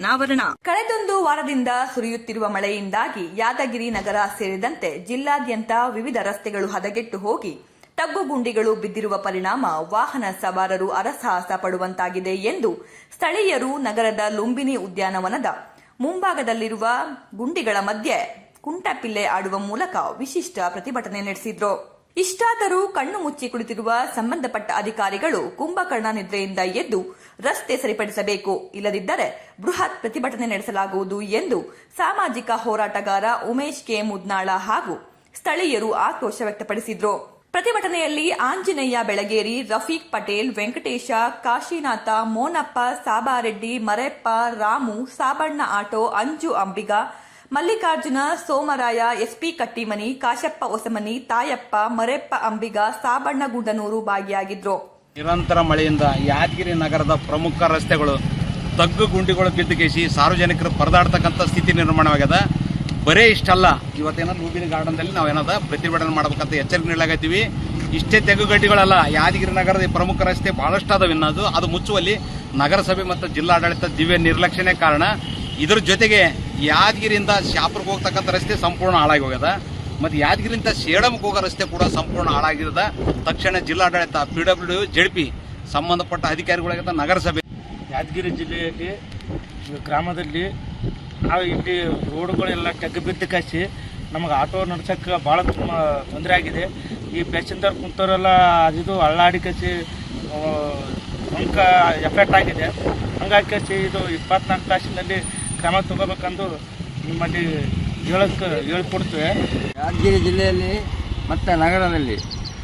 ಅನಾವರಣ. ಕಳೆದೊಂದು ವಾರದಿಂದ ಸುರಿಯುತ್ತಿರುವ ಮಳೆಯಿಂದಾಗಿ ಯಾದಗಿರಿ ನಗರ ಸೇರಿದಂತೆ ಜಿಲ್ಲಾದ್ಯಂತ ವಿವಿಧ ರಸ್ತೆಗಳು ಹದಗೆಟ್ಟು ಹೋಗಿ ತಗ್ಗುಗುಂಡಿಗಳು ಬಿದ್ದಿರುವ ಪರಿಣಾಮ ವಾಹನ ಸವಾರರು ಅರಸಾಹಸ ಪಡುವಂತಾಗಿದೆ ಎಂದು ಸ್ಥಳೀಯರು ನಗರದ ಲುಂಬಿನಿ ಉದ್ಯಾನವನದ ಮುಂಭಾಗದಲ್ಲಿರುವ ಗುಂಡಿಗಳ ಮಧ್ಯೆ ಕುಂಟಪಿಲ್ಲೆ ಆಡುವ ಮೂಲಕ ವಿಶಿಷ್ಟ ಪ್ರತಿಭಟನೆ ನಡೆಸಿದ್ರು. ಇಷ್ಟಾದರೂ ಕಣ್ಣು ಮುಚ್ಚಿ ಕುಳಿತಿರುವ ಸಂಬಂಧಪಟ್ಟ ಅಧಿಕಾರಿಗಳು ಕುಂಭಕರ್ಣ ನಿದ್ರೆಯಿಂದ ಎದ್ದು ರಸ್ತೆ ಸರಿಪಡಿಸಬೇಕು, ಇಲ್ಲದಿದ್ದರೆ ಬೃಹತ್ ಪ್ರತಿಭಟನೆ ನಡೆಸಲಾಗುವುದು ಎಂದು ಸಾಮಾಜಿಕ ಹೋರಾಟಗಾರ ಉಮೇಶ್ ಕೆ ಮುದ್ನಾಳ ಹಾಗೂ ಸ್ಥಳೀಯರು ಆಕ್ರೋಶ ವ್ಯಕ್ತಪಡಿಸಿದ್ರು. ಪ್ರತಿಭಟನೆಯಲ್ಲಿ ಆಂಜನೇಯ ಬೆಳಗೇರಿ, ರಫೀಕ್ ಪಟೇಲ್, ವೆಂಕಟೇಶ, ಕಾಶಿನಾಥ, ಮೋನಪ್ಪ, ಸಾಬಾರೆಡ್ಡಿ, ಮರೆಪ್ಪ, ರಾಮು, ಸಾಬಣ್ಣ ಆಟೋ, ಅಂಜು ಅಂಬಿಗ, ಮಲ್ಲಿಕಾರ್ಜುನ, ಸೋಮರಾಯ, ಎಸ್ಪಿ ಕಟ್ಟಿಮನಿ, ಕಾಶಪ್ಪ ಹೊಸಮನಿ, ತಾಯಪ್ಪ, ಮರೆಪ್ಪ ಅಂಬಿಗ, ಸಾಬಣ್ಣ ಗುಂಡನೂರು ಭಾಗಿಯಾಗಿದ್ರು. ನಿರಂತರ ಮಳೆಯಿಂದ ಯಾದಗಿರಿ ನಗರದ ಪ್ರಮುಖ ರಸ್ತೆಗಳು ತಗ್ಗು ಗುಂಡಿಗಳು ಬಿದ್ದುಗೇಸಿ ಸಾರ್ವಜನಿಕರು ಪರದಾಡ್ತಕ್ಕಂಥ ಸ್ಥಿತಿ ನಿರ್ಮಾಣವಾಗ್ಯದ. ಬರೇ ಇಷ್ಟಲ್ಲ, ಇವತ್ತೇನೋ ಲೂಬಿನಿ ಗಾರ್ಡನ್ದಲ್ಲಿ ನಾವೇನದ ಪ್ರತಿಭಟನೆ ಮಾಡಬೇಕಂತ ಎಚ್ಚರಿಕೆ ನೀಡಲಾಗತ್ತೀವಿ. ಇಷ್ಟೇ ತೆಗ್ಗುಗಡ್ಡಿಗಳಲ್ಲ, ಯಾದಗಿರಿ ನಗರದ ಪ್ರಮುಖ ರಸ್ತೆ ಬಹಳಷ್ಟು ಅದಾವ. ಅದು ಮುಚ್ಚುವಲ್ಲಿ ನಗರಸಭೆ ಮತ್ತು ಜಿಲ್ಲಾಡಳಿತ ದಿವ್ಯ ನಿರ್ಲಕ್ಷ್ಯನೇ ಕಾರಣ. ಇದ್ರ ಜೊತೆಗೆ ಯಾದಗಿರಿಯಿಂದ ಶಾಪುರ್ಗೆ ಹೋಗ್ತಕ್ಕಂಥ ರಸ್ತೆ ಸಂಪೂರ್ಣ ಹಾಳಾಗಿ ಹೋಗ್ಯದ ಮತ್ತು ಯಾದಗಿರಿಯಿಂದ ಸೇಡಂಗೆ ಹೋಗೋ ರಸ್ತೆ ಕೂಡ ಸಂಪೂರ್ಣ ಹಾಳಾಗಿರದ. ತಕ್ಷಣ ಜಿಲ್ಲಾಡಳಿತ, PWD, ZP ಸಂಬಂಧಪಟ್ಟ ಅಧಿಕಾರಿಗಳಾಗಿದ್ದ ನಗರಸಭೆ. ಯಾದಗಿರಿ ಜಿಲ್ಲೆಯಲ್ಲಿ ಗ್ರಾಮದಲ್ಲಿ ಇಲ್ಲಿ ರೋಡ್ಗಳೆಲ್ಲ ತೆಗ್ಗು ಬಿದ್ದು ಕಾಸಿ ನಮಗೆ ಆಟೋ ನಡ್ಸೋಕ್ಕೆ ಭಾಳ ತುಂಬ ತೊಂದರೆ ಆಗಿದೆ. ಈ ಪ್ಯಾಸೆಂಜರ್ ಕುಂತವರೆಲ್ಲ ಅದು ಹಳ್ಳಾಡಿ ಕಸಿ ಅಂಕ ಎಫೆಕ್ಟ್ ಆಗಿದೆ. ಹಂಗಾಗಿ ಕಸಿ ಇದು 24 ತಾಸಿನಲ್ಲಿ ಕ್ರಮ ತಗೋಬೇಕಂದು ನಿಮ್ಮಲ್ಲಿ ಹೇಳ್ಕೊಡ್ತೇವೆ. ಯಾದಗಿರಿ ಜಿಲ್ಲೆಯಲ್ಲಿ ಮತ್ತು ನಗರದಲ್ಲಿ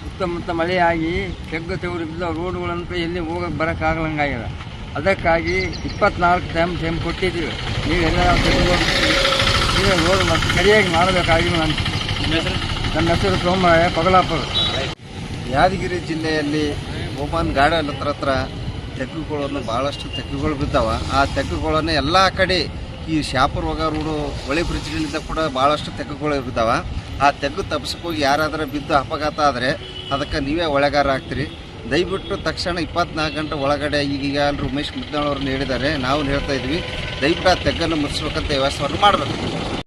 ಸುತ್ತಮುತ್ತ ಮಳೆಯಾಗಿ ತೆಗ್ಗು ತೆಗೆದಿದ್ದ ರೋಡ್ಗಳಂತೂ ಎಲ್ಲಿ ಹೋಗಕ್ಕೆ ಬರೋಕ್ಕಾಗಲಂಗಾಗಿದೆ. ಅದಕ್ಕಾಗಿ 24 ಟೈಮ್ ಕೊಟ್ಟಿದ್ದೀವಿ. ನೀವೆಲ್ಲ ನೀವು ರೋಡ್ ಮತ್ತು ಸರಿಯಾಗಿ ಮಾಡಬೇಕಾಗಿ ನನ್ನ ಹೆಸರು ಸೋಮರಾಯ, ಪಗಲಾಪುರ. ಯಾದಗಿರಿ ಜಿಲ್ಲೆಯಲ್ಲಿ ಓಮನ್ ಗಾರ್ಡನ್ ಹತ್ರ ತೆಗ್ಗುಗಳನ್ನು ಭಾಳಷ್ಟು ತೆಗ್ಗುಗಳು ಬಿದ್ದಾವ. ಆ ತೆಗ್ಗುಗಳನ್ನು ಎಲ್ಲ ಕಡೆ ಈ ಶಾಪುರ್ ಹೋಗೋ ರೋಡು ಹೊಳೆ ಬ್ರಿಡ್ಜ್ಗಳಿಂದ ಕೂಡ ಭಾಳಷ್ಟು ತೆಗ್ಗುಗಳು ಬಿದ್ದಾವ. ಆ ತೆಗ್ಗು ತಪ್ಪಿಸ್ಕೋಗಿ ಯಾರಾದರೂ ಬಿದ್ದು ಅಪಘಾತ ಆದರೆ ಅದಕ್ಕೆ ನೀವೇ ಹೊಣೆಗಾರ ಆಗ್ತೀರಿ. ದಯವಿಟ್ಟು ತಕ್ಷಣ 24 ಗಂಟೆ ಒಳಗಡೆ ಈಗ ಉಮೇಶ್ ಮುದ್ನಾಳ್ ಅವ್ರನ್ನ ಹೇಳಿದ್ದಾರೆ, ನಾವು ಹೇಳ್ತಾ ಇದ್ವಿ, ದಯವಿಟ್ಟು ಆ ತೆಗ್ಗನ್ನು ಮುಚ್ಚಿಸ್ಬೇಕಂತ ವ್ಯವಸ್ಥೆಯನ್ನು ಮಾಡಬೇಕು.